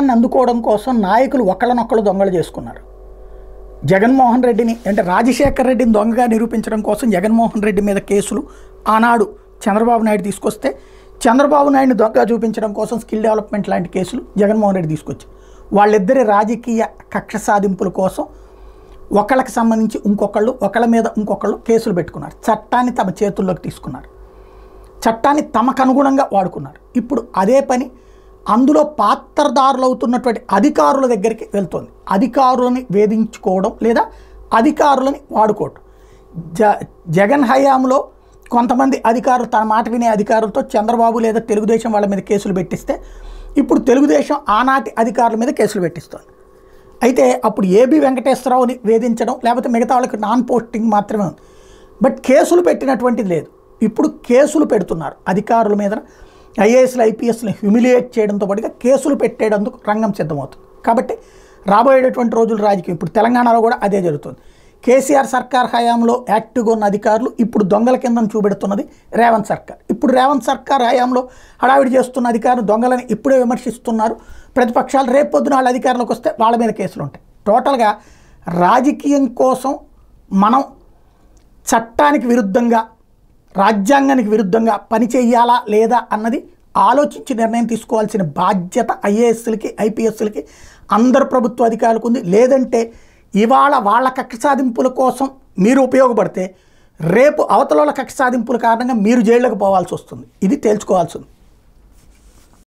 అందుకోవడం కోసం నాయకులు ఒకళ్ళనొక్కళ్ళు దొంగలు చేసుకున్నారు. జగన్మోహన్ రెడ్డిని అంటే రాజశేఖర్ రెడ్డిని దొంగగా నిరూపించడం కోసం జగన్మోహన్ రెడ్డి మీద కేసులు ఆనాడు చంద్రబాబు నాయుడు తీసుకొస్తే, చంద్రబాబు నాయుడిని దొంగగా చూపించడం కోసం స్కిల్ డెవలప్మెంట్ లాంటి కేసులు జగన్మోహన్ రెడ్డి తీసుకొచ్చారు. వాళ్ళిద్దరి రాజకీయ కక్ష సాధింపుల కోసం ఒకళ్ళకి సంబంధించి ఒకళ్ళ మీద ఇంకొకళ్ళు కేసులు పెట్టుకున్నారు. చట్టాన్ని తమ చేతుల్లోకి తీసుకున్నారు, చట్టాన్ని తమకు అనుగుణంగా వాడుకున్నారు. ఇప్పుడు అదే పని అందులో పాత్రదారులు అవుతున్నటువంటి అధికారుల దగ్గరికి వెళ్తుంది. అధికారులని వేధించుకోవడం లేదా అధికారులని వాడుకోవడం. జగన్ హయాంలో కొంతమంది అధికారులు తన మాట వినే అధికారులతో చంద్రబాబు లేదా తెలుగుదేశం వాళ్ళ మీద కేసులు పెట్టిస్తే, ఇప్పుడు తెలుగుదేశం ఆనాటి అధికారుల మీద కేసులు పెట్టిస్తుంది. అయితే అప్పుడు ఏబి వెంకటేశ్వరరావుని వేధించడం లేకపోతే మిగతా వాళ్ళకి నాన్ పోస్టింగ్ మాత్రమే ఉంది. బట్ కేసులు పెట్టినటువంటిది లేదు. ఇప్పుడు కేసులు పెడుతున్నారు అధికారుల మీద. ఐఏఎస్లు ఐపీఎస్ని హ్యూమిలియేట్ చేయడంతో పాటుగా కేసులు పెట్టేందుకు రంగం సిద్ధమవుతుంది. కాబట్టి రాబోయేటటువంటి రోజులు రాజకీయం ఇప్పుడు తెలంగాణలో కూడా అదే జరుగుతుంది. కేసీఆర్ సర్కార్ హయాంలో యాక్టివ్గా ఉన్న అధికారులు ఇప్పుడు దొంగల కింద చూపెడుతున్నది రేవంత్ సర్కార్. ఇప్పుడు రేవంత్ సర్కార్ హయాంలో హడావిడి చేస్తున్న అధికారులు దొంగలని ఇప్పుడే విమర్శిస్తున్నారు ప్రతిపక్షాలు. రేపు పొద్దున వాళ్ళ అధికారులకు వస్తే వాళ్ళ మీద కేసులు ఉంటాయి. టోటల్గా రాజకీయం కోసం మనం చట్టానికి విరుద్ధంగా రాజ్యాంగానికి విరుద్ధంగా పని చేయాలా లేదా అన్నది ఆలోచించి నిర్ణయం తీసుకోవాల్సిన బాధ్యత ఐఏఎస్లకి ఐపీఎస్లకి అందరు ప్రభుత్వ అధికారులకు ఉంది. లేదంటే ఇవాళ వాళ్ళ కక్ష సాధింపుల కోసం మీరు ఉపయోగపడితే రేపు అవతల కక్ష సాధింపుల కారణంగా మీరు జైళ్ళకు పోవాల్సి వస్తుంది. ఇది తేల్చుకోవాల్సి ఉంది.